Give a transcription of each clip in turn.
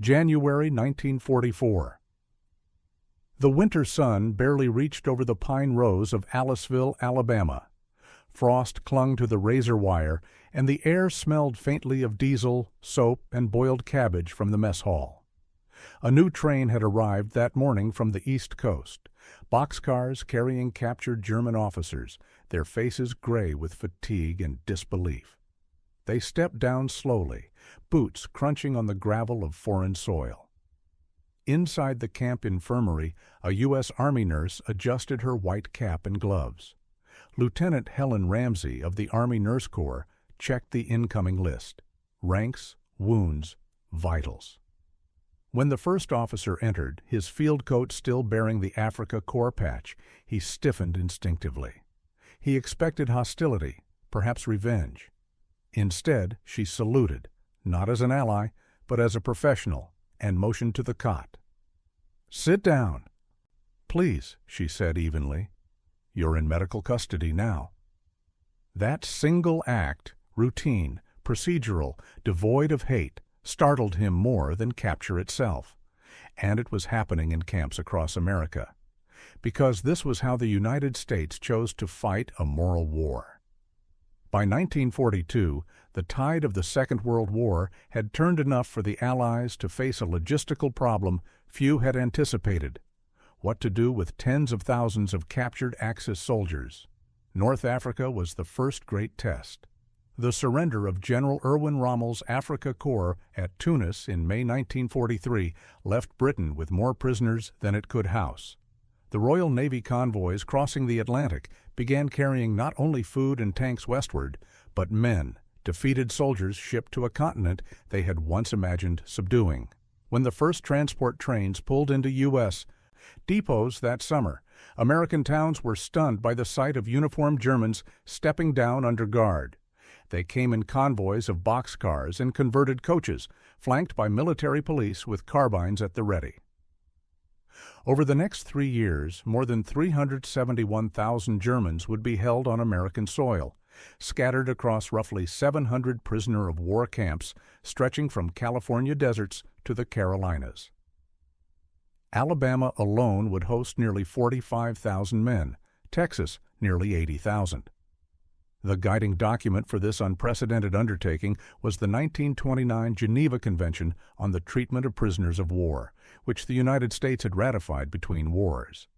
January 1944. The winter sun barely reached over the pine rows of Aliceville, Alabama. Frost clung to the razor wire, and the air smelled faintly of diesel, soap, and boiled cabbage from the mess hall. A new train had arrived that morning from the East Coast, boxcars carrying captured German officers, their faces gray with fatigue and disbelief. They stepped down slowly, boots crunching on the gravel of foreign soil. Inside the camp infirmary, a U.S. Army nurse adjusted her white cap and gloves. Lieutenant Helen Ramsey of the Army Nurse Corps checked the incoming list: ranks, wounds, vitals. When the first officer entered, his field coat still bearing the Africa Corps patch, he stiffened instinctively. He expected hostility, perhaps revenge. Instead, she saluted, not as an ally, but as a professional, and motioned to the cot. "Sit down." "Please," she said evenly. "You're in medical custody now." That single act, routine, procedural, devoid of hate, startled him more than capture itself. And it was happening in camps across America. Because this was how the United States chose to fight a moral war. By 1942, the tide of the Second World War had turned enough for the Allies to face a logistical problem few had anticipated: what to do with tens of thousands of captured Axis soldiers. North Africa was the first great test. The surrender of General Erwin Rommel's Africa Corps at Tunis in May 1943 left Britain with more prisoners than it could house. The Royal Navy convoys crossing the Atlantic began carrying not only food and tanks westward, but men, defeated soldiers shipped to a continent they had once imagined subduing. When the first transport trains pulled into U.S. depots that summer, American towns were stunned by the sight of uniformed Germans stepping down under guard. They came in convoys of boxcars and converted coaches, flanked by military police with carbines at the ready. Over the next 3 years, more than 371,000 Germans would be held on American soil, scattered across roughly 700 prisoner-of-war camps stretching from California deserts to the Carolinas. Alabama alone would host nearly 45,000 men, Texas nearly 80,000. The guiding document for this unprecedented undertaking was the 1929 Geneva Convention on the Treatment of Prisoners of War, which the United States had ratified between wars.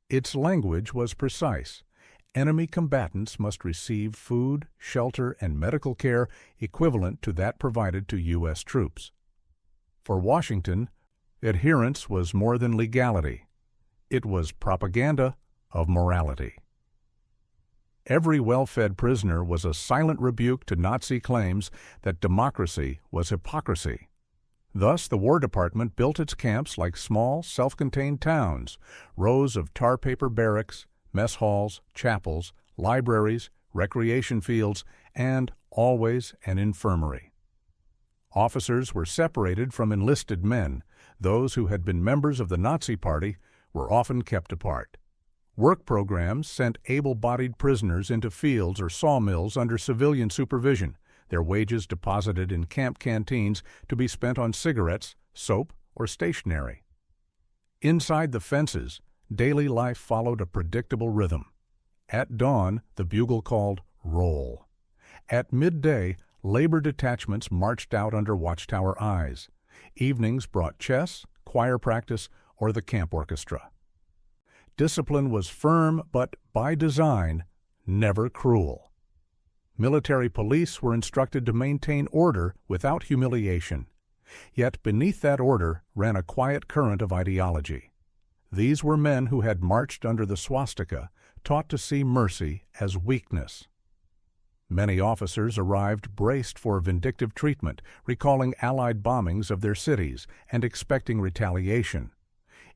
Its language was precise. Enemy combatants must receive food, shelter, and medical care equivalent to that provided to U.S. troops. For Washington, adherence was more than legality. It was propaganda of morality. Every well-fed prisoner was a silent rebuke to Nazi claims that democracy was hypocrisy. Thus, the War Department built its camps like small, self-contained towns, rows of tar paper barracks, mess halls, chapels, libraries, recreation fields, and, always, an infirmary. Officers were separated from enlisted men. Those who had been members of the Nazi Party were often kept apart. Work programs sent able-bodied prisoners into fields or sawmills under civilian supervision, their wages deposited in camp canteens to be spent on cigarettes, soap, or stationery. Inside the fences, daily life followed a predictable rhythm. At dawn, the bugle called "roll." At midday, labor detachments marched out under watchtower eyes. Evenings brought chess, choir practice, or the camp orchestra. Discipline was firm, but by design, never cruel. Military police were instructed to maintain order without humiliation. Yet beneath that order ran a quiet current of ideology. These were men who had marched under the swastika, taught to see mercy as weakness. Many officers arrived braced for vindictive treatment, recalling Allied bombings of their cities and expecting retaliation.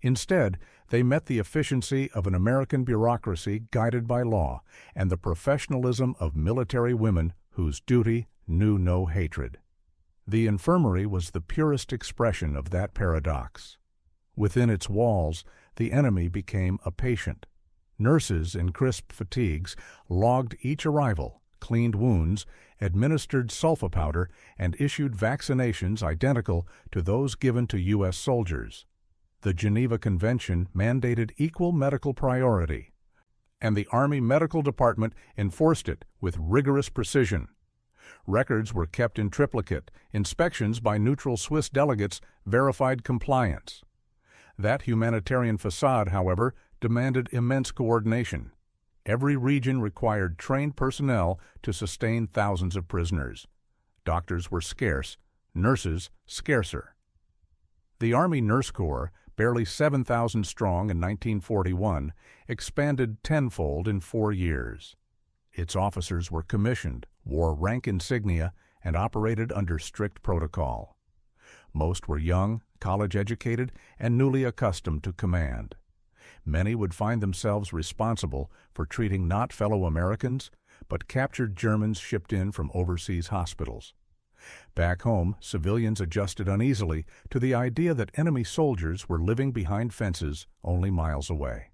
Instead, they met the efficiency of an American bureaucracy guided by law and the professionalism of military women whose duty knew no hatred. The infirmary was the purest expression of that paradox. Within its walls, the enemy became a patient. Nurses in crisp fatigues logged each arrival, cleaned wounds, administered sulfa powder, and issued vaccinations identical to those given to U.S. soldiers. The Geneva Convention mandated equal medical priority, and the Army Medical Department enforced it with rigorous precision. Records were kept in triplicate. Inspections by neutral Swiss delegates verified compliance. That humanitarian facade, however, demanded immense coordination. Every region required trained personnel to sustain thousands of prisoners. Doctors were scarce, nurses scarcer. The Army Nurse Corps, barely 7,000 strong in 1941, expanded tenfold in 4 years. Its officers were commissioned, wore rank insignia, and operated under strict protocol. Most were young, college-educated, and newly accustomed to command. Many would find themselves responsible for treating not fellow Americans, but captured Germans shipped in from overseas hospitals. Back home, civilians adjusted uneasily to the idea that enemy soldiers were living behind fences only miles away.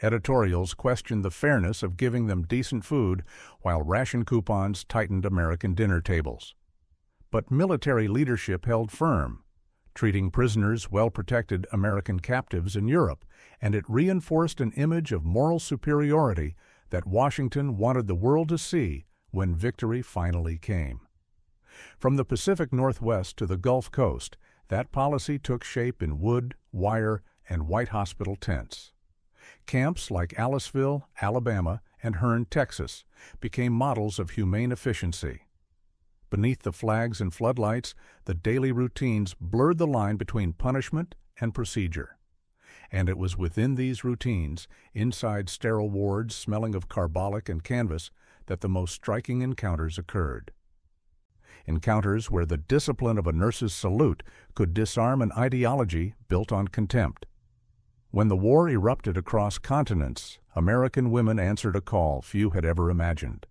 Editorials questioned the fairness of giving them decent food, while ration coupons tightened American dinner tables. But military leadership held firm, treating prisoners well protected American captives in Europe, and it reinforced an image of moral superiority that Washington wanted the world to see when victory finally came. From the Pacific Northwest to the Gulf Coast, that policy took shape in wood, wire, and white hospital tents. Camps like Aliceville, Alabama, and Hearne, Texas, became models of humane efficiency. Beneath the flags and floodlights, the daily routines blurred the line between punishment and procedure. And it was within these routines, inside sterile wards smelling of carbolic and canvas, that the most striking encounters occurred. Encounters where the discipline of a nurse's salute could disarm an ideology built on contempt. When the war erupted across continents, American women answered a call few had ever imagined.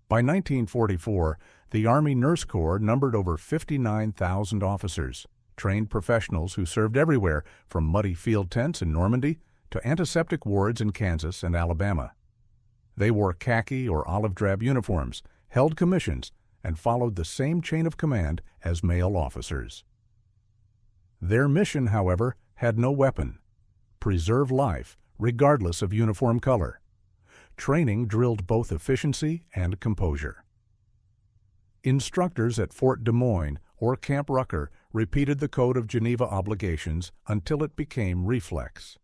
By 1944, the Army Nurse Corps numbered over 59,000 officers, trained professionals who served everywhere from muddy field tents in Normandy to antiseptic wards in Kansas and Alabama. They wore khaki or olive drab uniforms, held commissions, and followed the same chain of command as male officers. Their mission, however, had no weapon: preserve life, regardless of uniform color. Training drilled both efficiency and composure. Instructors at Fort Des Moines or Camp Rucker repeated the Code of Geneva obligations until it became reflex.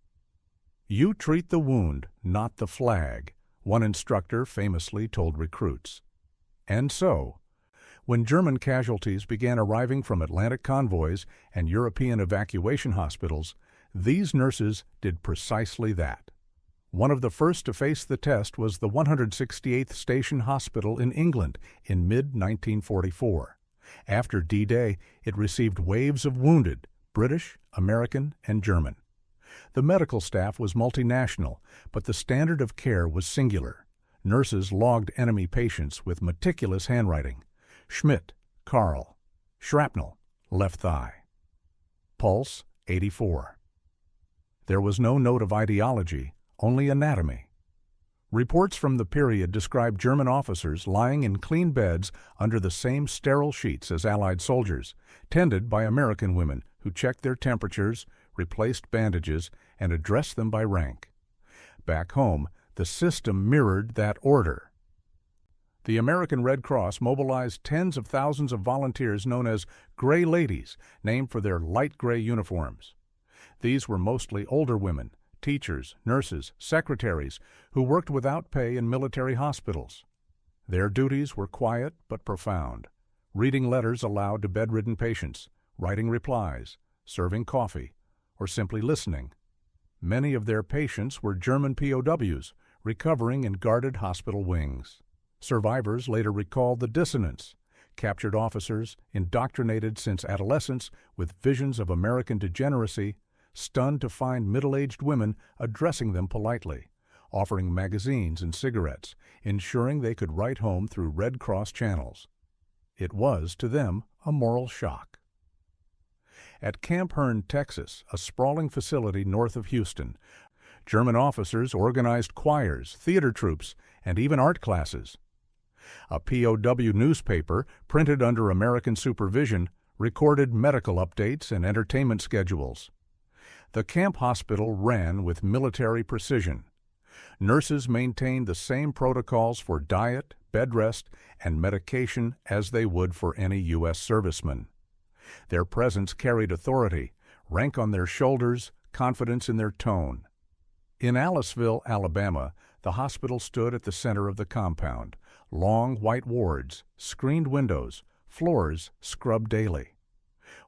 "You treat the wound, not the flag," one instructor famously told recruits. And so, when German casualties began arriving from Atlantic convoys and European evacuation hospitals, these nurses did precisely that. One of the first to face the test was the 168th Station Hospital in England in mid-1944. After D-Day, it received waves of wounded, British, American, and German. The medical staff was multinational, but the standard of care was singular. Nurses logged enemy patients with meticulous handwriting. Schmidt, Karl. Shrapnel, left thigh. Pulse, 84. There was no note of ideology, only anatomy. Reports from the period describe German officers lying in clean beds under the same sterile sheets as Allied soldiers, tended by American women who checked their temperatures, replaced bandages, and addressed them by rank. Back home, the system mirrored that order. The American Red Cross mobilized tens of thousands of volunteers known as Gray Ladies, named for their light gray uniforms. These were mostly older women, teachers, nurses, secretaries, who worked without pay in military hospitals. Their duties were quiet but profound: reading letters aloud to bedridden patients, writing replies, serving coffee, or simply listening. Many of their patients were German POWs, recovering in guarded hospital wings. Survivors later recalled the dissonance: captured officers, indoctrinated since adolescence with visions of American degeneracy, stunned to find middle-aged women addressing them politely, offering magazines and cigarettes, ensuring they could write home through Red Cross channels. It was, to them, a moral shock. At Camp Hearne, Texas, a sprawling facility north of Houston, German officers organized choirs, theater troupes, and even art classes. A POW newspaper, printed under American supervision, recorded medical updates and entertainment schedules. The camp hospital ran with military precision. Nurses maintained the same protocols for diet, bed rest, and medication as they would for any U.S. serviceman. Their presence carried authority, rank on their shoulders, confidence in their tone. In Aliceville, Alabama, the hospital stood at the center of the compound. Long white wards, screened windows, floors scrubbed daily.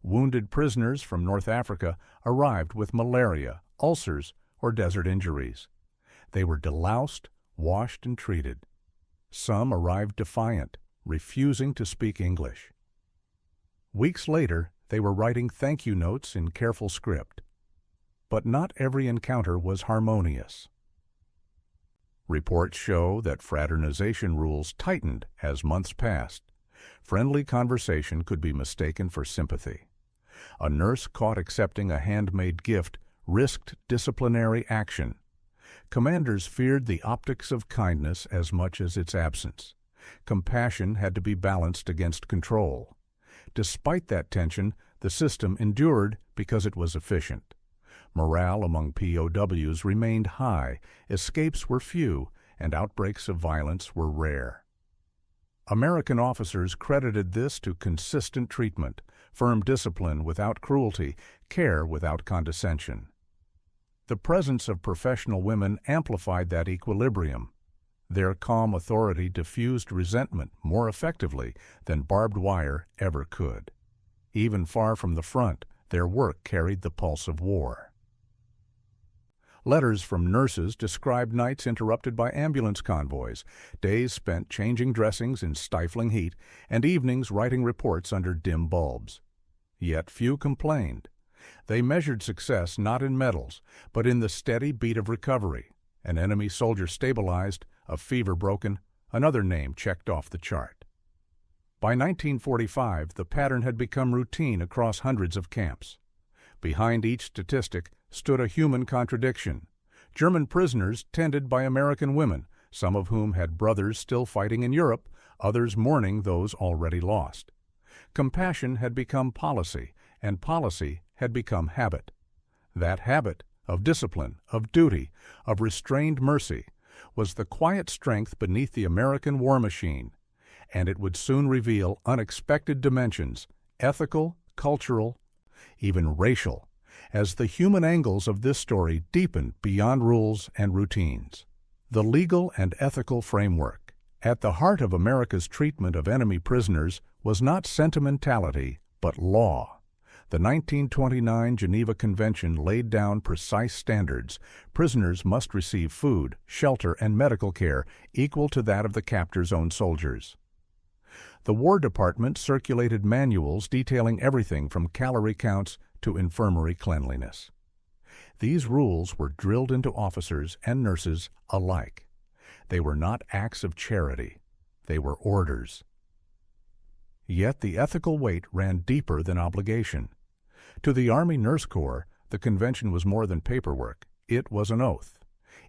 Wounded prisoners from North Africa arrived with malaria, ulcers, or desert injuries. They were deloused, washed, and treated. Some arrived defiant, refusing to speak English. Weeks later, they were writing thank you notes in careful script. But not every encounter was harmonious. Reports show that fraternization rules tightened as months passed. Friendly conversation could be mistaken for sympathy. A nurse caught accepting a handmade gift risked disciplinary action. Commanders feared the optics of kindness as much as its absence. Compassion had to be balanced against control. Despite that tension, the system endured because it was efficient. Morale among POWs remained high, escapes were few, and outbreaks of violence were rare. American officers credited this to consistent treatment, firm discipline without cruelty, care without condescension. The presence of professional women amplified that equilibrium. Their calm authority diffused resentment more effectively than barbed wire ever could. Even far from the front, their work carried the pulse of war. Letters from nurses described nights interrupted by ambulance convoys, days spent changing dressings in stifling heat, and evenings writing reports under dim bulbs. Yet few complained. They measured success not in medals, but in the steady beat of recovery. An enemy soldier stabilized, a fever broken, another name checked off the chart. By 1945, the pattern had become routine across hundreds of camps. Behind each statistic stood a human contradiction. German prisoners tended by American women, some of whom had brothers still fighting in Europe, others mourning those already lost. Compassion had become policy, and policy had become habit. That habit, of discipline, of duty, of restrained mercy, was the quiet strength beneath the American war machine, and it would soon reveal unexpected dimensions, ethical, cultural, even racial, as the human angles of this story deepened beyond rules and routines. The legal and ethical framework. At the heart of America's treatment of enemy prisoners was not sentimentality, but law. The 1929 Geneva Convention laid down precise standards. Prisoners must receive food, shelter, and medical care equal to that of the captor's own soldiers. The War Department circulated manuals detailing everything from calorie counts to infirmary cleanliness. These rules were drilled into officers and nurses alike. They were not acts of charity. They were orders. Yet the ethical weight ran deeper than obligation. To the Army Nurse Corps, the convention was more than paperwork. It was an oath.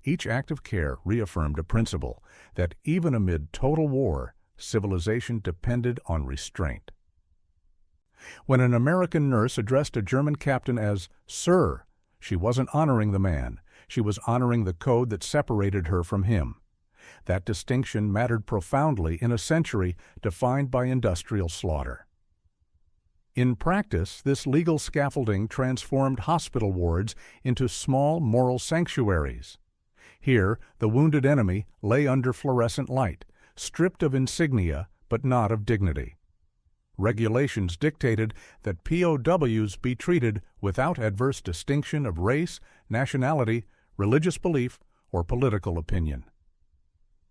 Each act of care reaffirmed a principle that even amid total war, civilization depended on restraint. When an American nurse addressed a German captain as "Sir," she wasn't honoring the man. She was honoring the code that separated her from him. That distinction mattered profoundly in a century defined by industrial slaughter. In practice, this legal scaffolding transformed hospital wards into small moral sanctuaries. Here, the wounded enemy lay under fluorescent light, stripped of insignia but not of dignity. Regulations dictated that POWs be treated without adverse distinction of race, nationality, religious belief, or political opinion.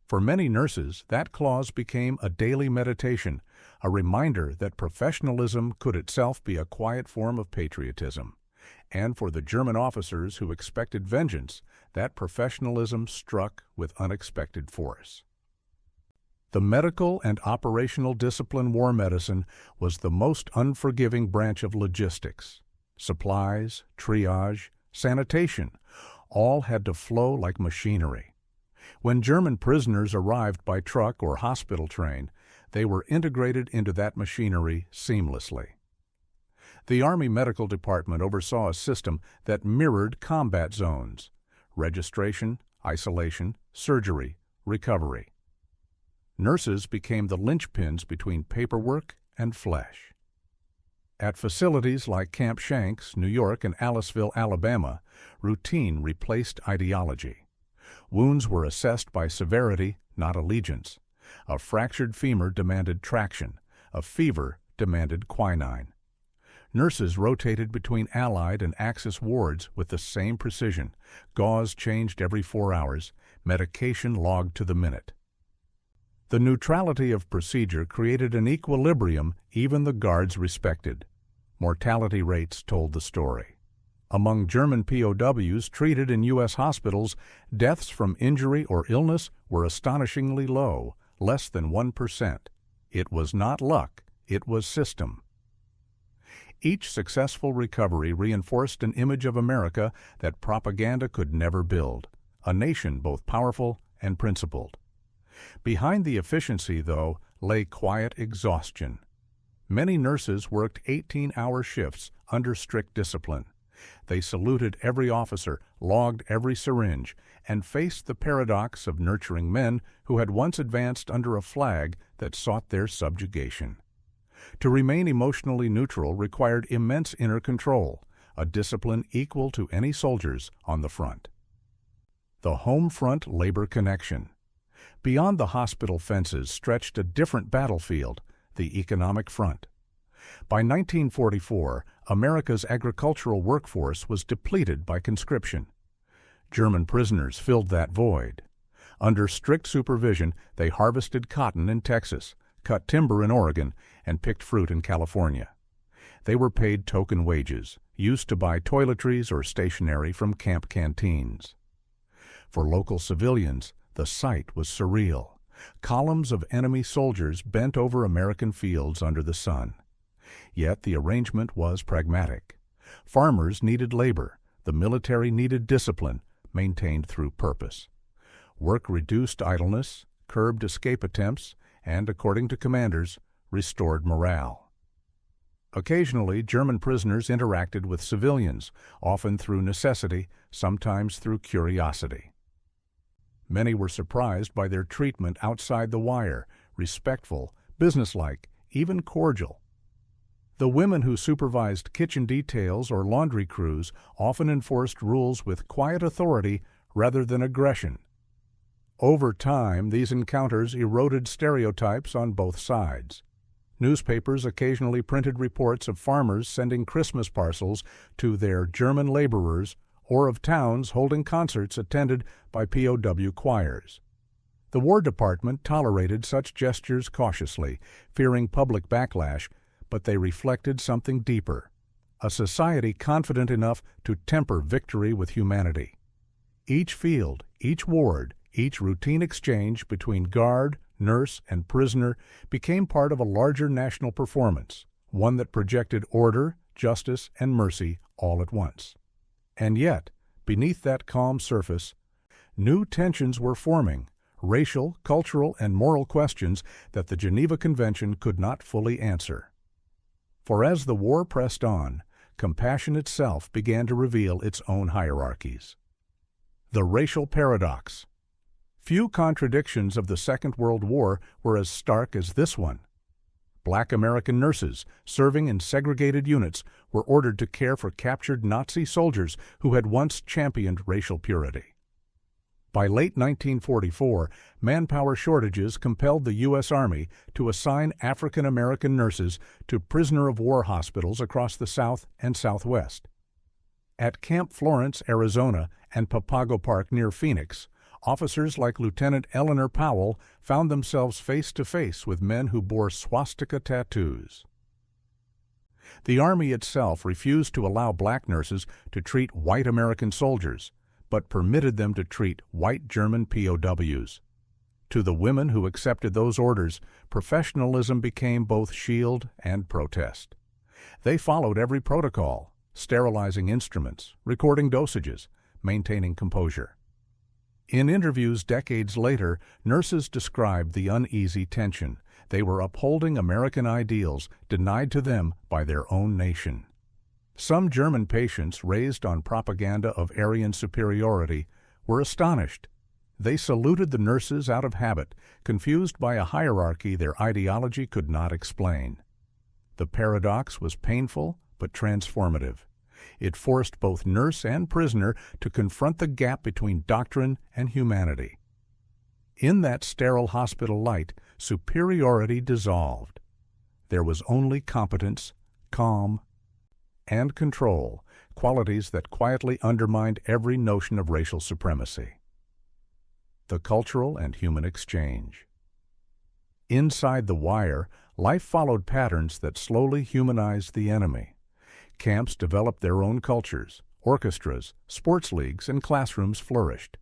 For many nurses, that clause became a daily meditation, a reminder that professionalism could itself be a quiet form of patriotism. And for the German officers who expected vengeance, that professionalism struck with unexpected force. The medical and operational discipline war medicine was the most unforgiving branch of logistics. Supplies, triage, sanitation, all had to flow like machinery. When German prisoners arrived by truck or hospital train, they were integrated into that machinery seamlessly. The Army Medical Department oversaw a system that mirrored combat zones: registration, isolation, surgery, recovery. Nurses became the linchpins between paperwork and flesh. At facilities like Camp Shanks, New York, and Aliceville, Alabama, routine replaced ideology. Wounds were assessed by severity, not allegiance. A fractured femur demanded traction. A fever demanded quinine. Nurses rotated between Allied and Axis wards with the same precision. Gauze changed every 4 hours. Medication logged to the minute. The neutrality of procedure created an equilibrium even the guards respected. Mortality rates told the story. Among German POWs treated in U.S. hospitals, deaths from injury or illness were astonishingly low, less than 1%. It was not luck, it was system. Each successful recovery reinforced an image of America that propaganda could never build, a nation both powerful and principled. Behind the efficiency, though, lay quiet exhaustion. Many nurses worked 18-hour shifts under strict discipline. They saluted every officer, logged every syringe, and faced the paradox of nurturing men who had once advanced under a flag that sought their subjugation. To remain emotionally neutral required immense inner control, a discipline equal to any soldiers on the front. The home front labor connection. Beyond the hospital fences stretched a different battlefield, the economic front. By 1944, America's agricultural workforce was depleted by conscription. German prisoners filled that void. Under strict supervision, they harvested cotton in Texas, cut timber in Oregon, and picked fruit in California. They were paid token wages, used to buy toiletries or stationery from camp canteens. For local civilians, the sight was surreal. Columns of enemy soldiers bent over American fields under the sun. Yet the arrangement was pragmatic. Farmers needed labor. The military needed discipline, maintained through purpose. Work reduced idleness, curbed escape attempts, and, according to commanders, restored morale. Occasionally, German prisoners interacted with civilians, often through necessity, sometimes through curiosity. Many were surprised by their treatment outside the wire, respectful, businesslike, even cordial. The women who supervised kitchen details or laundry crews often enforced rules with quiet authority rather than aggression. Over time, these encounters eroded stereotypes on both sides. Newspapers occasionally printed reports of farmers sending Christmas parcels to their German laborers or of towns holding concerts attended by POW choirs. The War Department tolerated such gestures cautiously, fearing public backlash, but they reflected something deeper, a society confident enough to temper victory with humanity. Each field, each ward, each routine exchange between guard, nurse, and prisoner became part of a larger national performance, one that projected order, justice, and mercy all at once. And yet, beneath that calm surface, new tensions were forming, racial, cultural, and moral questions that the Geneva Convention could not fully answer. For as the war pressed on, compassion itself began to reveal its own hierarchies. The racial paradox. Few contradictions of the Second World War were as stark as this one. Black American nurses, serving in segregated units, were ordered to care for captured Nazi soldiers who had once championed racial purity. By late 1944, manpower shortages compelled the U.S. Army to assign African American nurses to prisoner-of-war hospitals across the South and Southwest. At Camp Florence, Arizona, and Papago Park near Phoenix, officers like Lieutenant Eleanor Powell found themselves face-to-face with men who bore swastika tattoos. The Army itself refused to allow black nurses to treat white American soldiers, but permitted them to treat white German POWs. To the women who accepted those orders, professionalism became both shield and protest. They followed every protocol, sterilizing instruments, recording dosages, maintaining composure. In interviews decades later, nurses described the uneasy tension. They were upholding American ideals denied to them by their own nation. Some German patients, raised on propaganda of Aryan superiority, were astonished. They saluted the nurses out of habit, confused by a hierarchy their ideology could not explain. The paradox was painful but transformative. It forced both nurse and prisoner to confront the gap between doctrine and humanity. In that sterile hospital light, superiority dissolved. There was only competence, calm, and control, qualities that quietly undermined every notion of racial supremacy. The cultural and human exchange. Inside the wire, life followed patterns that slowly humanized the enemy. Camps developed their own cultures, orchestras, sports leagues, and classrooms flourished.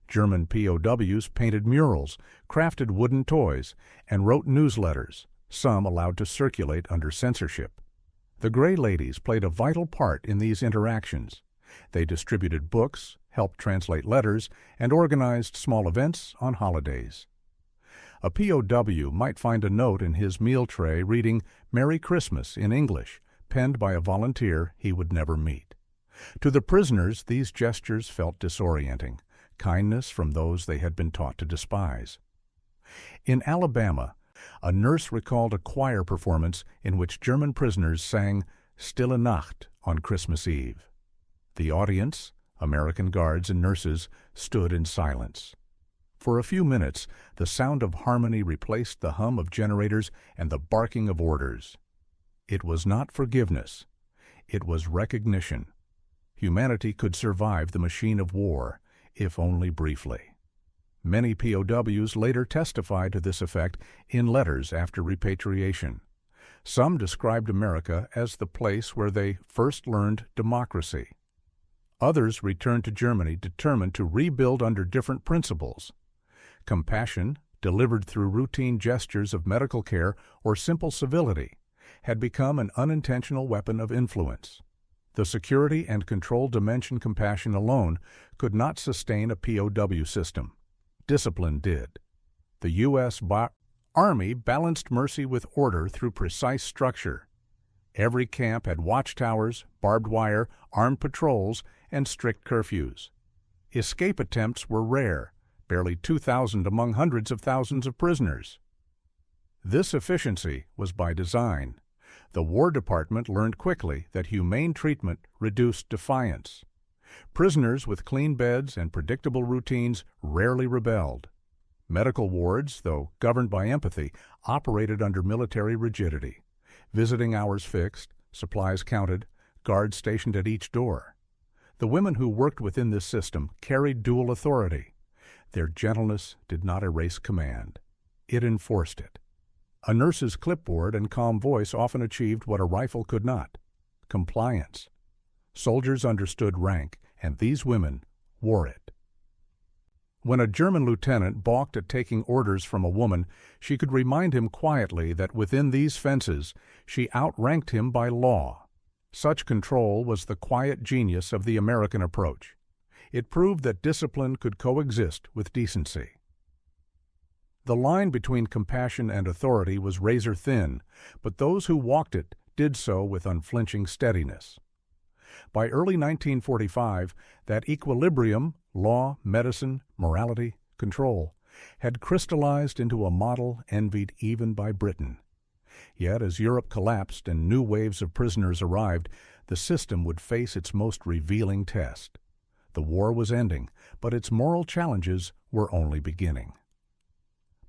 German POWs painted murals, crafted wooden toys, and wrote newsletters, some allowed to circulate under censorship. The Gray Ladies played a vital part in these interactions. They distributed books, helped translate letters, and organized small events on holidays. A POW might find a note in his meal tray reading "Merry Christmas" in English, penned by a volunteer he would never meet. To the prisoners, these gestures felt disorienting, kindness from those they had been taught to despise. In Alabama, a nurse recalled a choir performance in which German prisoners sang "Stille Nacht" on Christmas Eve. The audience, American guards and nurses, stood in silence. For a few minutes, the sound of harmony replaced the hum of generators and the barking of orders. It was not forgiveness. It was recognition. Humanity could survive the machine of war, if only briefly. Many POWs later testified to this effect in letters after repatriation. Some described America as the place where they first learned democracy. Others returned to Germany determined to rebuild under different principles. Compassion, delivered through routine gestures of medical care or simple civility, had become an unintentional weapon of influence. The security and control dimension compassion alone could not sustain a POW system. Discipline did. The U.S. Army balanced mercy with order through precise structure. Every camp had watchtowers, barbed wire, armed patrols, and strict curfews. Escape attempts were rare, barely 2,000 among hundreds of thousands of prisoners. This efficiency was by design. The War Department learned quickly that humane treatment reduced defiance. Prisoners with clean beds and predictable routines rarely rebelled. Medical wards, though governed by empathy, operated under military rigidity. Visiting hours fixed, supplies counted, guards stationed at each door. The women who worked within this system carried dual authority. Their gentleness did not erase command. It enforced it. A nurse's clipboard and calm voice often achieved what a rifle could not: compliance. Soldiers understood rank, and these women wore it. When a German lieutenant balked at taking orders from a woman, she could remind him quietly that within these fences she outranked him by law. Such control was the quiet genius of the American approach. It proved that discipline could coexist with decency. The line between compassion and authority was razor thin, but those who walked it did so with unflinching steadiness. By early 1945, that equilibrium, law, medicine, morality, control, had crystallized into a model envied even by Britain. Yet as Europe collapsed and new waves of prisoners arrived, the system would face its most revealing test. The war was ending, but its moral challenges were only beginning.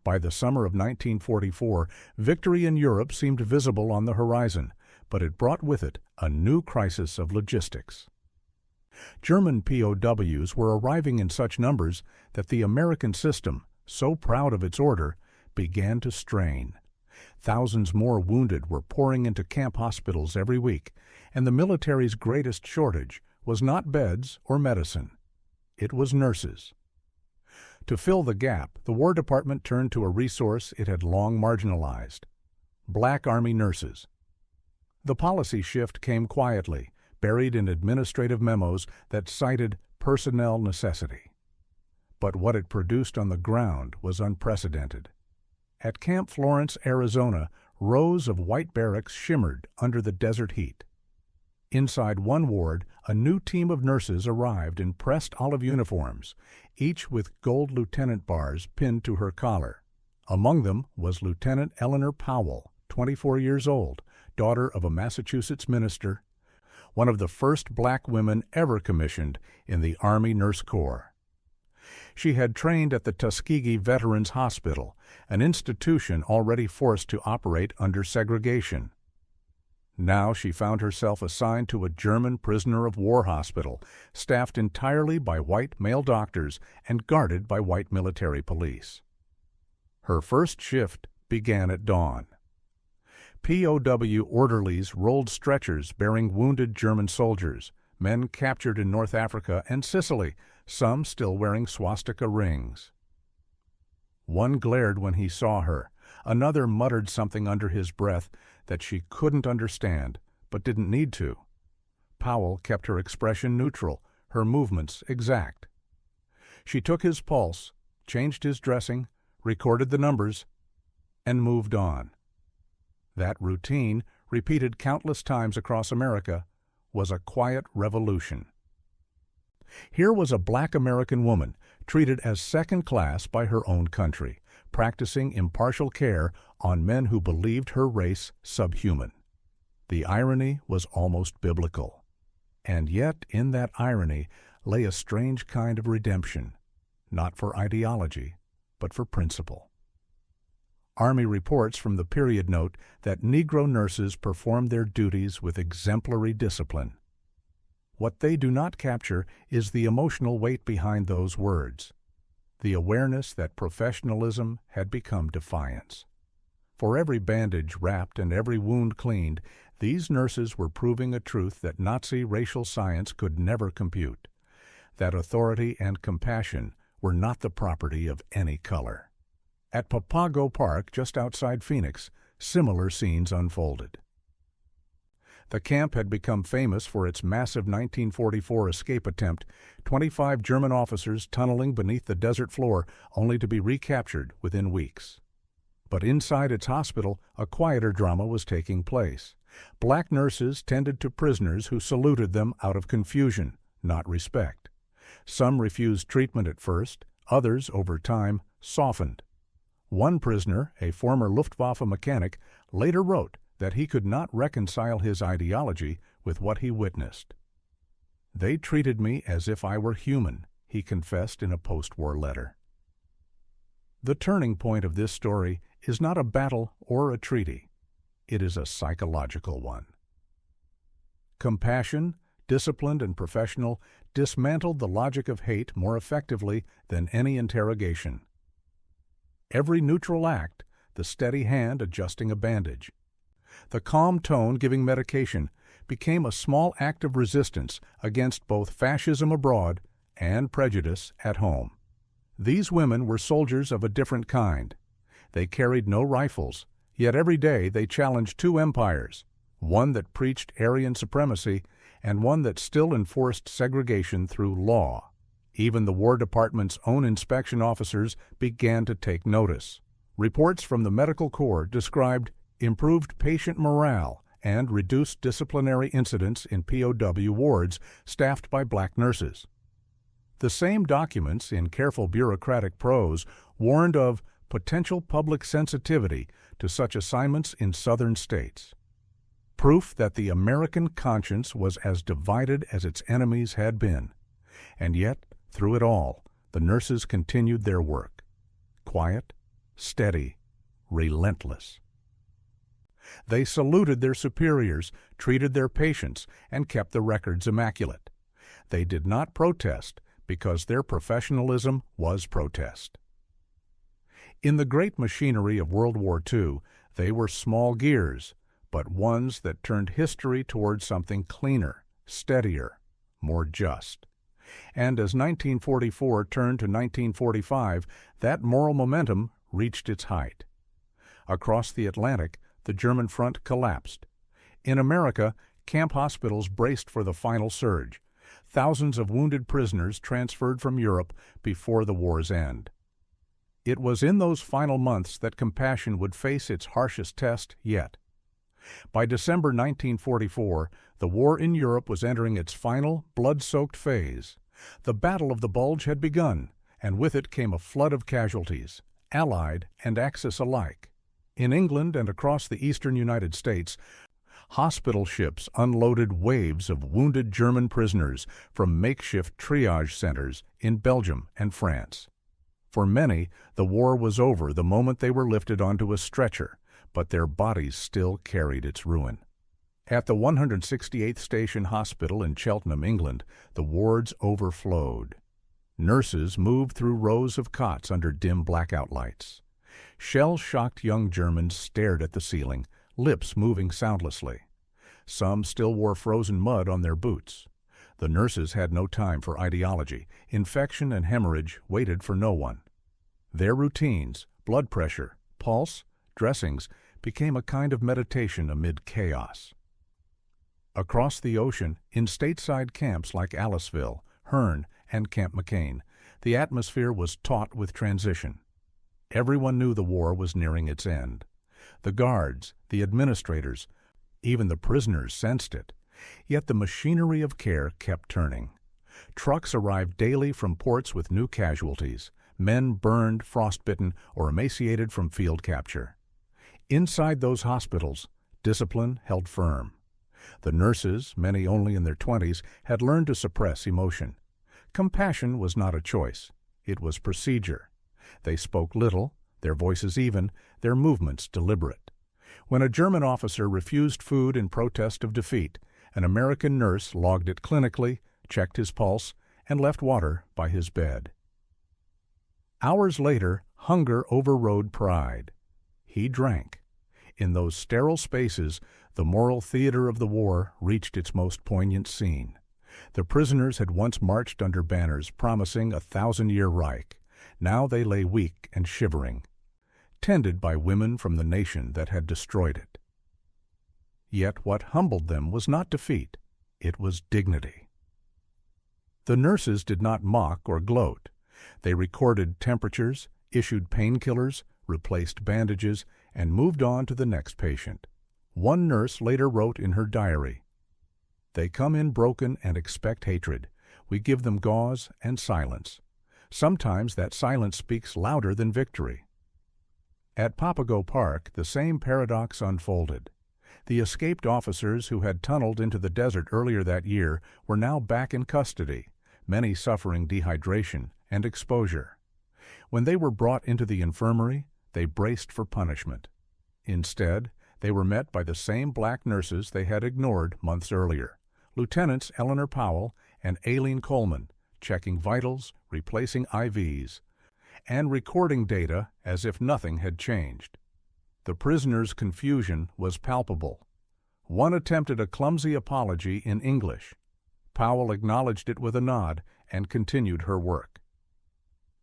By the summer of 1944, victory in Europe seemed visible on the horizon, but it brought with it a new crisis of logistics. German POWs were arriving in such numbers that the American system, so proud of its order, began to strain. Thousands more wounded were pouring into camp hospitals every week, and the military's greatest shortage was not beds or medicine. It was nurses. To fill the gap, the War Department turned to a resource it had long marginalized: Black Army nurses. The policy shift came quietly, buried in administrative memos that cited personnel necessity. but what it produced on the ground was unprecedented. At Camp Florence, Arizona, rows of white barracks shimmered under the desert heat. Inside one ward, a new team of nurses arrived in pressed olive uniforms, each with gold lieutenant bars pinned to her collar. Among them was Lieutenant Eleanor Powell, 24 years old, daughter of a Massachusetts minister, one of the first black women ever commissioned in the Army Nurse Corps. She had trained at the Tuskegee Veterans Hospital, an institution already forced to operate under segregation. Now she found herself assigned to a German prisoner of war hospital, staffed entirely by white male doctors and guarded by white military police. Her first shift began at dawn. POW orderlies rolled stretchers bearing wounded German soldiers, men captured in North Africa and Sicily, some still wearing swastika rings. One glared when he saw her. Another muttered something under his breath that she couldn't understand, but didn't need to. Powell kept her expression neutral, her movements exact. She took his pulse, changed his dressing, recorded the numbers, and moved on. That routine, repeated countless times across America, was a quiet revolution. Here was a black American woman, treated as second class by her own country, practicing impartial care on men who believed her race subhuman. The irony was almost biblical. And yet in that irony lay a strange kind of redemption, not for ideology, but for principle. Army reports from the period note that Negro nurses performed their duties with exemplary discipline. What they do not capture is the emotional weight behind those words, the awareness that professionalism had become defiance. For every bandage wrapped and every wound cleaned, these nurses were proving a truth that Nazi racial science could never compute, that authority and compassion were not the property of any color. At Papago Park, just outside Phoenix, similar scenes unfolded. The camp had become famous for its massive 1944 escape attempt, 25 German officers tunneling beneath the desert floor only to be recaptured within weeks. But inside its hospital, a quieter drama was taking place. Black nurses tended to prisoners who saluted them out of confusion, not respect. Some refused treatment at first, others, over time, softened. One prisoner, a former Luftwaffe mechanic, later wrote that he could not reconcile his ideology with what he witnessed. "They treated me as if I were human," he confessed in a post-war letter. The turning point of this story is not a battle or a treaty. It is a psychological one. Compassion, disciplined and professional, dismantled the logic of hate more effectively than any interrogation. Every neutral act, the steady hand adjusting a bandage, the calm tone giving medication, became a small act of resistance against both fascism abroad and prejudice at home. These women were soldiers of a different kind. They carried no rifles, yet every day they challenged two empires, one that preached Aryan supremacy and one that still enforced segregation through law. Even the War Department's own inspection officers began to take notice. Reports from the Medical Corps described improved patient morale and reduced disciplinary incidents in POW wards staffed by black nurses. The same documents, in careful bureaucratic prose, warned of potential public sensitivity to such assignments in southern states. Proof that the American conscience was as divided as its enemies had been. And yet, through it all, the nurses continued their work. Quiet, steady, relentless. They saluted their superiors, treated their patients, and kept the records immaculate. They did not protest because their professionalism was protest. In the great machinery of World War II, they were small gears, but ones that turned history toward something cleaner, steadier, more just. And as 1944 turned to 1945, that moral momentum reached its height. Across the Atlantic, the German front collapsed. In America, camp hospitals braced for the final surge. thousands of wounded prisoners transferred from Europe before the war's end. It was in those final months that compassion would face its harshest test yet. By December 1944, the war in Europe was entering its final, blood-soaked phase. The Battle of the Bulge had begun, and with it came a flood of casualties, Allied and Axis alike. In England and across the eastern United States, hospital ships unloaded waves of wounded German prisoners from makeshift triage centers in Belgium and France. For many, the war was over the moment they were lifted onto a stretcher, but their bodies still carried its ruin. At the 168th Station Hospital in Cheltenham, England, the wards overflowed. Nurses moved through rows of cots under dim blackout lights. Shell-shocked young Germans stared at the ceiling, lips moving soundlessly. Some still wore frozen mud on their boots. The nurses had no time for ideology. Infection and hemorrhage waited for no one. Their routines, blood pressure, pulse, dressings, became a kind of meditation amid chaos. Across the ocean, in stateside camps like Aliceville, Herne, and Camp McCain, the atmosphere was taut with transition. Everyone knew the war was nearing its end. The guards, the administrators, even the prisoners sensed it. Yet the machinery of care kept turning. Trucks arrived daily from ports with new casualties, men burned, frostbitten, or emaciated from field capture. Inside those hospitals, discipline held firm. The nurses, many only in their 20s, had learned to suppress emotion. Compassion was not a choice. It was procedure. They spoke little, their voices even, their movements deliberate. When a German officer refused food in protest of defeat, an American nurse logged it clinically, checked his pulse, and left water by his bed. Hours later, hunger overrode pride. He drank. In those sterile spaces, the moral theater of the war reached its most poignant scene. The prisoners had once marched under banners promising a 1,000-year Reich. Now they lay weak and shivering, tended by women from the nation that had destroyed it. Yet what humbled them was not defeat, it was dignity. The nurses did not mock or gloat. They recorded temperatures, issued painkillers, replaced bandages, and moved on to the next patient. One nurse later wrote in her diary, "They come in broken and expect hatred. We give them gauze and silence. Sometimes that silence speaks louder than victory." At Papago Park, the same paradox unfolded. The escaped officers who had tunneled into the desert earlier that year were now back in custody, many suffering dehydration and exposure. When they were brought into the infirmary, they braced for punishment. Instead, they were met by the same black nurses they had ignored months earlier, Lieutenants Eleanor Powell and Aileen Coleman, checking vitals, replacing IVs, and recording data as if nothing had changed. The prisoners' confusion was palpable. One attempted a clumsy apology in English. Powell acknowledged it with a nod and continued her work.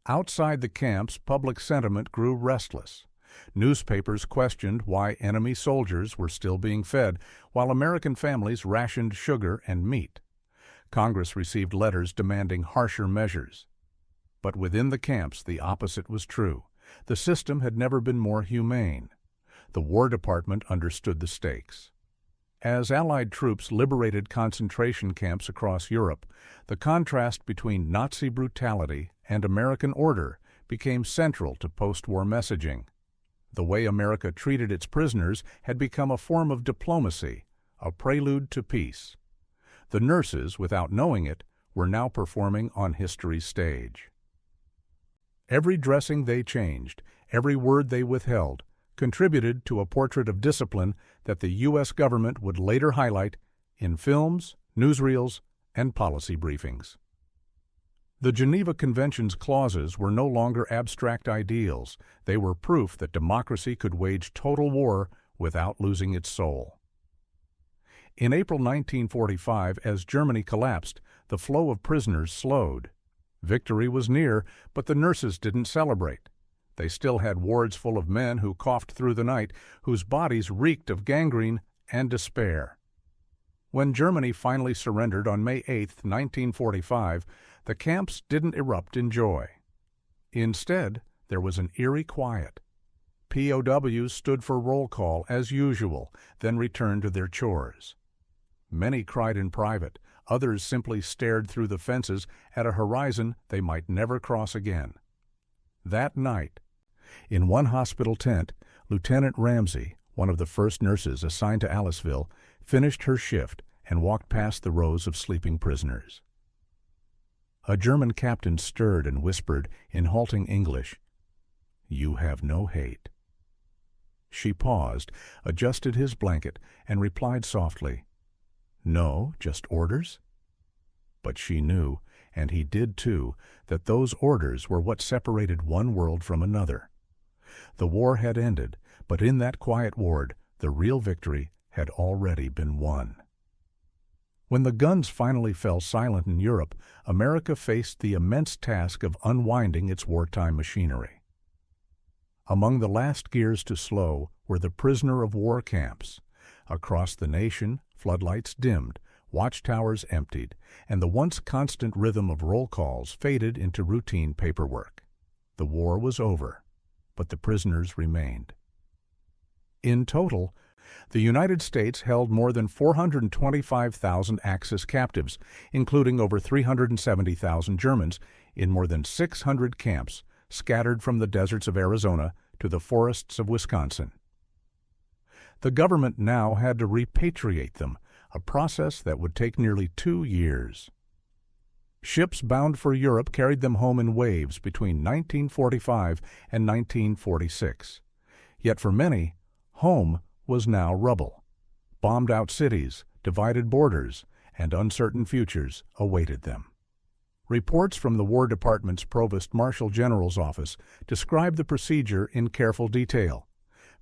Outside the camps, public sentiment grew restless. Newspapers questioned why enemy soldiers were still being fed, while American families rationed sugar and meat. Congress received letters demanding harsher measures. But within the camps, the opposite was true. The system had never been more humane. The War Department understood the stakes. As Allied troops liberated concentration camps across Europe, the contrast between Nazi brutality and American order became central to post-war messaging. The way America treated its prisoners had become a form of diplomacy, a prelude to peace. The nurses, without knowing it, were now performing on history's stage. Every dressing they changed, every word they withheld, contributed to a portrait of discipline that the U.S. government would later highlight in films, newsreels, and policy briefings. The Geneva Convention's clauses were no longer abstract ideals. They were proof that democracy could wage total war without losing its soul. In April 1945, as Germany collapsed, the flow of prisoners slowed. Victory was near, but the nurses didn't celebrate. They still had wards full of men who coughed through the night, whose bodies reeked of gangrene and despair. When Germany finally surrendered on May 8, 1945, the camps didn't erupt in joy. Instead, there was an eerie quiet. POWs stood for roll call as usual, then returned to their chores. Many cried in private, others simply stared through the fences at a horizon they might never cross again. That night, in one hospital tent, Lieutenant Ramsey, one of the first nurses assigned to Aliceville, finished her shift and walked past the rows of sleeping prisoners. A German captain stirred and whispered in halting English, "You have no hate." She paused, adjusted his blanket, and replied softly, "No, just orders?" But she knew, and he did too, that those orders were what separated one world from another. The war had ended, but in that quiet ward, the real victory had already been won. When the guns finally fell silent in Europe, America faced the immense task of unwinding its wartime machinery. Among the last gears to slow were the prisoner of war camps. Across the nation, floodlights dimmed, watchtowers emptied, and the once constant rhythm of roll calls faded into routine paperwork. The war was over, but the prisoners remained. In total, the United States held more than 425,000 Axis captives, including over 370,000 Germans, in more than 600 camps, scattered from the deserts of Arizona to the forests of Wisconsin. The government now had to repatriate them, a process that would take nearly 2 years. Ships bound for Europe carried them home in waves between 1945 and 1946. Yet for many, home was now rubble. Bombed-out cities, divided borders, and uncertain futures awaited them. Reports from the War Department's Provost Marshal General's office describe the procedure in careful detail.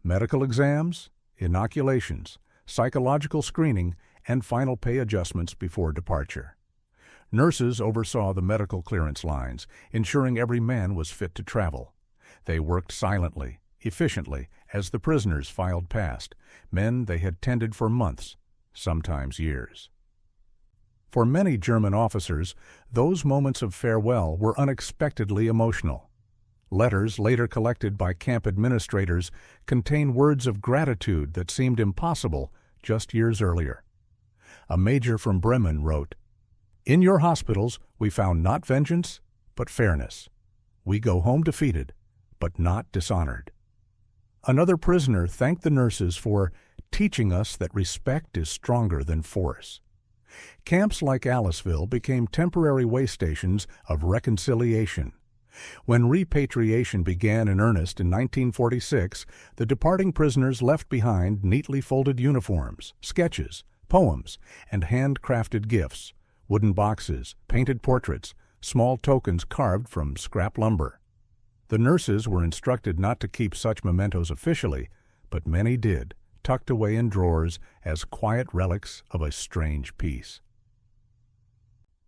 Medical exams, inoculations, psychological screening, and final pay adjustments before departure. Nurses oversaw the medical clearance lines, ensuring every man was fit to travel. They worked silently, efficiently, as the prisoners filed past, men they had tended for months, sometimes years. For many German officers, those moments of farewell were unexpectedly emotional. Letters later collected by camp administrators contain words of gratitude that seemed impossible just years earlier. A major from Bremen wrote, "In your hospitals we found not vengeance, but fairness. We go home defeated, but not dishonored." Another prisoner thanked the nurses for teaching us that respect is stronger than force. Camps like Aliceville became temporary way stations of reconciliation. When repatriation began in earnest in 1946, the departing prisoners left behind neatly folded uniforms, sketches, poems, and handcrafted gifts, wooden boxes, painted portraits, small tokens carved from scrap lumber. The nurses were instructed not to keep such mementos officially, but many did, tucked away in drawers as quiet relics of a strange peace.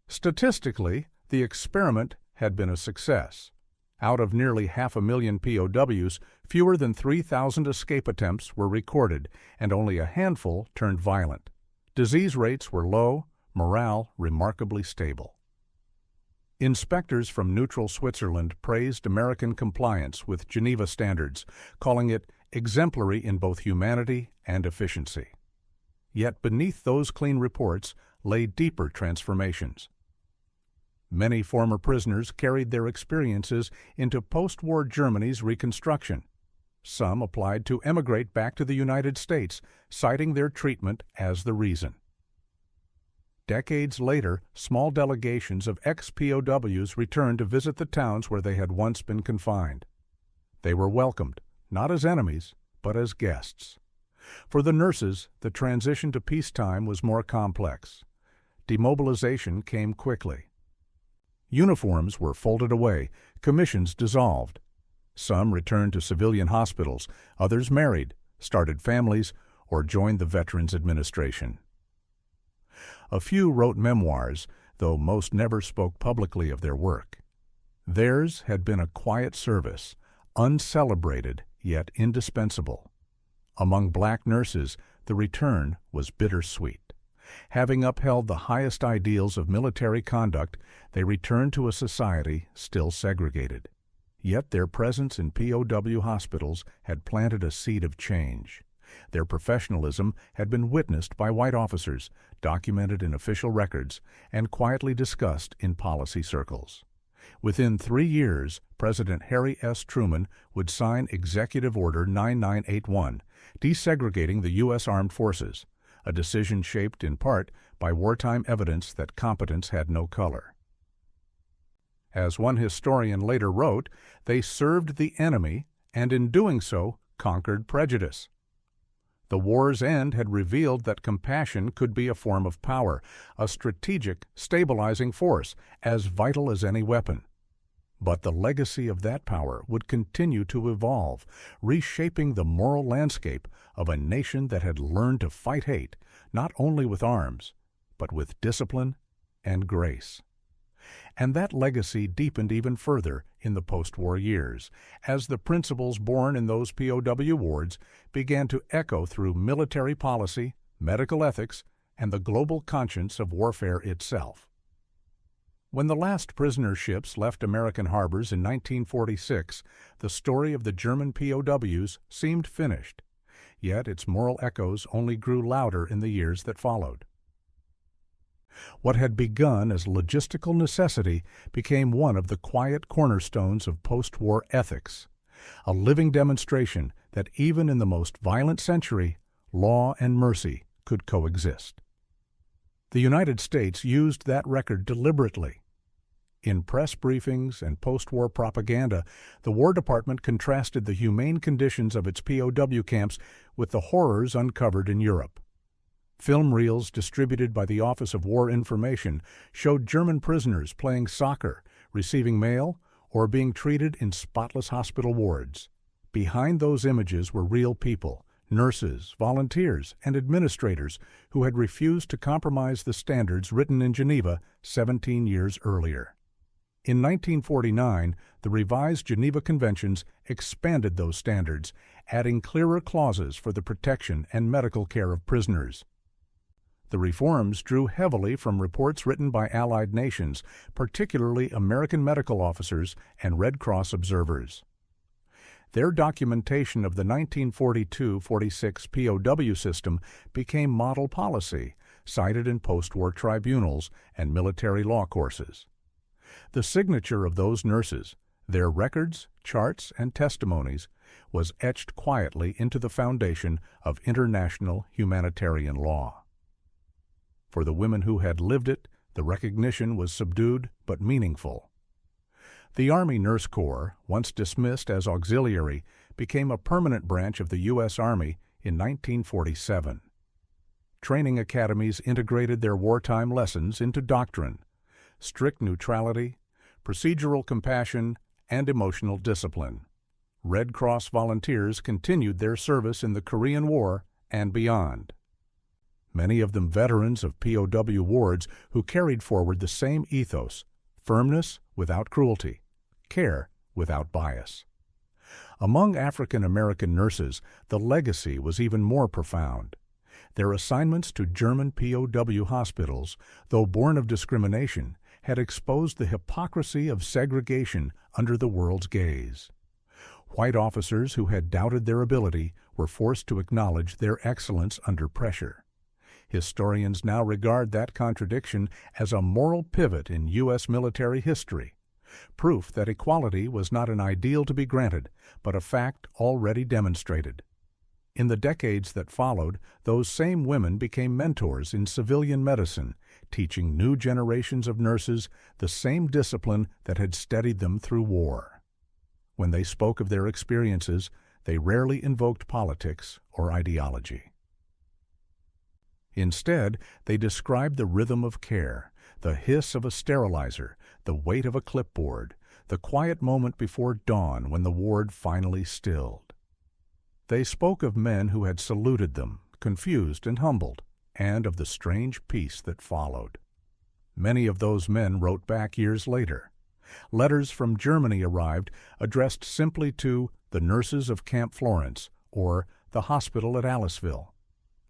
Statistically, the experiment had been a success. Out of nearly 500,000 POWs, fewer than 3,000 escape attempts were recorded, and only a handful turned violent. Disease rates were low, morale remarkably stable. Inspectors from neutral Switzerland praised American compliance with Geneva standards, calling it exemplary in both humanity and efficiency. Yet beneath those clean reports lay deeper transformations. Many former prisoners carried their experiences into post-war Germany's reconstruction. Some applied to emigrate back to the United States, citing their treatment as the reason. Decades later, small delegations of ex-POWs returned to visit the towns where they had once been confined. They were welcomed, not as enemies, but as guests. For the nurses, the transition to peacetime was more complex. Demobilization came quickly. Uniforms were folded away, commissions dissolved. Some returned to civilian hospitals, others married, started families, or joined the Veterans Administration. A few wrote memoirs, though most never spoke publicly of their work. Theirs had been a quiet service, uncelebrated yet indispensable. Among black nurses, the return was bittersweet. Having upheld the highest ideals of military conduct, they returned to a society still segregated. Yet their presence in POW hospitals had planted a seed of change. Their professionalism had been witnessed by white officers, documented in official records, and quietly discussed in policy circles. Within 3 years, President Harry S. Truman would sign Executive Order 9981, desegregating the U.S. Armed Forces, a decision shaped in part by wartime evidence that competence had no color. As one historian later wrote, they served the enemy and in doing so conquered prejudice. The war's end had revealed that compassion could be a form of power, a strategic, stabilizing force, as vital as any weapon. But the legacy of that power would continue to evolve, reshaping the moral landscape of a nation that had learned to fight hate, not only with arms, but with discipline and grace. And that legacy deepened even further in the post-war years, as the principles born in those POW wards began to echo through military policy, medical ethics, and the global conscience of warfare itself. When the last prisoner ships left American harbors in 1946, the story of the German POWs seemed finished, yet its moral echoes only grew louder in the years that followed. What had begun as logistical necessity became one of the quiet cornerstones of post-war ethics, a living demonstration that even in the most violent century, law and mercy could coexist. The United States used that record deliberately. In press briefings and post-war propaganda, the War Department contrasted the humane conditions of its POW camps with the horrors uncovered in Europe. Film reels distributed by the Office of War Information showed German prisoners playing soccer, receiving mail, or being treated in spotless hospital wards. Behind those images were real people, nurses, volunteers, and administrators who had refused to compromise the standards written in Geneva 17 years earlier. In 1949, the revised Geneva Conventions expanded those standards, adding clearer clauses for the protection and medical care of prisoners. The reforms drew heavily from reports written by Allied nations, particularly American medical officers and Red Cross observers. Their documentation of the 1942-46 POW system became model policy, cited in post-war tribunals and military law courses. The signature of those nurses, their records, charts, and testimonies, was etched quietly into the foundation of international humanitarian law. For the women who had lived it, the recognition was subdued but meaningful. The Army Nurse Corps, once dismissed as auxiliary, became a permanent branch of the U.S. Army in 1947. Training academies integrated their wartime lessons into doctrine, strict neutrality, procedural compassion, and emotional discipline. Red Cross volunteers continued their service in the Korean War and beyond. Many of them veterans of POW wards who carried forward the same ethos: firmness without cruelty, care without bias. Among African American nurses, the legacy was even more profound. Their assignments to German POW hospitals, though born of discrimination, had exposed the hypocrisy of segregation under the world's gaze. White officers who had doubted their ability were forced to acknowledge their excellence under pressure. Historians now regard that contradiction as a moral pivot in U.S. military history, proof that equality was not an ideal to be granted, but a fact already demonstrated. In the decades that followed, those same women became mentors in civilian medicine, teaching new generations of nurses the same discipline that had steadied them through war. When they spoke of their experiences, they rarely invoked politics or ideology. Instead, they described the rhythm of care, the hiss of a sterilizer, the weight of a clipboard, the quiet moment before dawn when the ward finally stilled. They spoke of men who had saluted them, confused and humbled, and of the strange peace that followed. Many of those men wrote back years later. Letters from Germany arrived addressed simply to the nurses of Camp Florence or the hospital at Aliceville.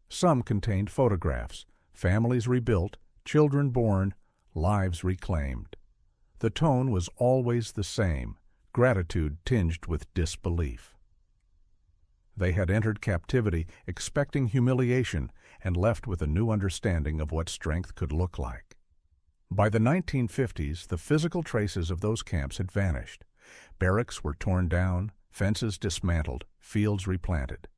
Some contained photographs, families rebuilt, children born, lives reclaimed. The tone was always the same, gratitude tinged with disbelief. They had entered captivity expecting humiliation and left with a new understanding of what strength could look like. By the 1950s, the physical traces of those camps had vanished. Barracks were torn down, fences dismantled, fields replanted.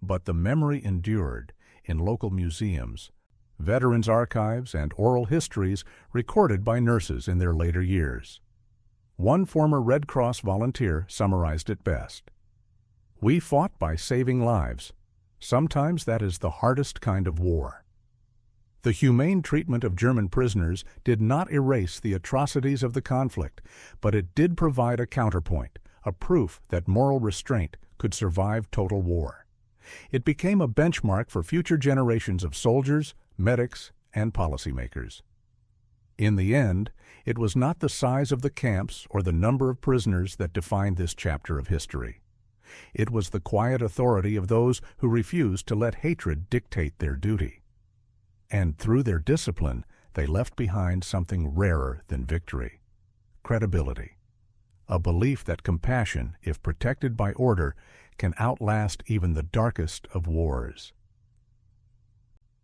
But the memory endured in local museums, veterans' archives, and oral histories recorded by nurses in their later years. One former Red Cross volunteer summarized it best. "We fought by saving lives. Sometimes that is the hardest kind of war." The humane treatment of German prisoners did not erase the atrocities of the conflict, but it did provide a counterpoint, a proof that moral restraint could survive total war. It became a benchmark for future generations of soldiers, medics, and policymakers. In the end, it was not the size of the camps or the number of prisoners that defined this chapter of history. It was the quiet authority of those who refused to let hatred dictate their duty. And through their discipline, they left behind something rarer than victory: credibility, a belief that compassion, if protected by order, can outlast even the darkest of wars.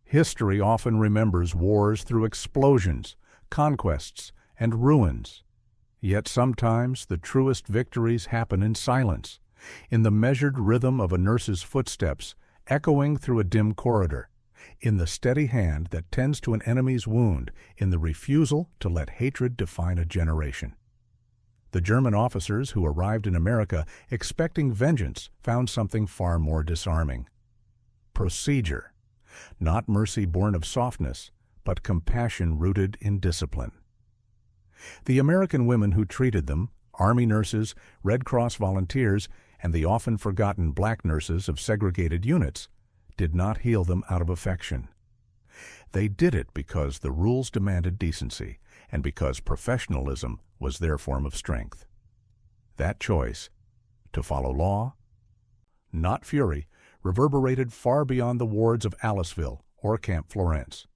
History often remembers wars through explosions, conquests, and ruins. Yet sometimes the truest victories happen in silence, in the measured rhythm of a nurse's footsteps echoing through a dim corridor, in the steady hand that tends to an enemy's wound, in the refusal to let hatred define a generation. The German officers who arrived in America expecting vengeance found something far more disarming: procedure, not mercy born of softness, but compassion rooted in discipline. The American women who treated them, Army nurses, Red Cross volunteers, and the often forgotten black nurses of segregated units, did not heal them out of affection. They did it because the rules demanded decency, and because professionalism was their form of strength. That choice, to follow law, not fury, reverberated far beyond the wards of Aliceville or Camp Florence.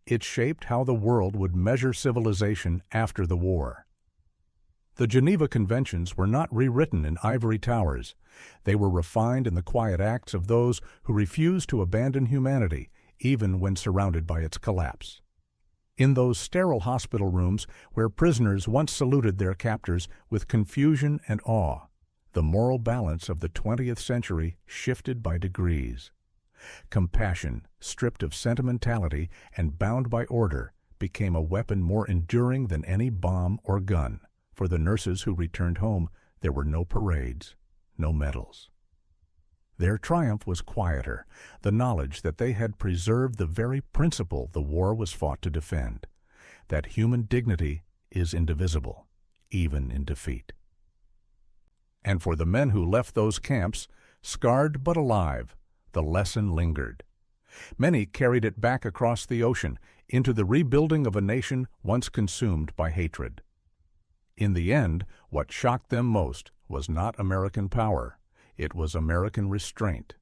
It shaped how the world would measure civilization after the war. The Geneva Conventions were not rewritten in ivory towers. They were refined in the quiet acts of those who refused to abandon humanity, even when surrounded by its collapse. In those sterile hospital rooms where prisoners once saluted their captors with confusion and awe, the moral balance of the 20th century shifted by degrees. Compassion, stripped of sentimentality and bound by order, became a weapon more enduring than any bomb or gun. For the nurses who returned home, there were no parades, no medals. Their triumph was quieter, the knowledge that they had preserved the very principle the war was fought to defend, that human dignity is indivisible, even in defeat. And for the men who left those camps, scarred but alive, the lesson lingered. Many carried it back across the ocean, into the rebuilding of a nation once consumed by hatred. In the end, what shocked them most was not American power, it was American restraint.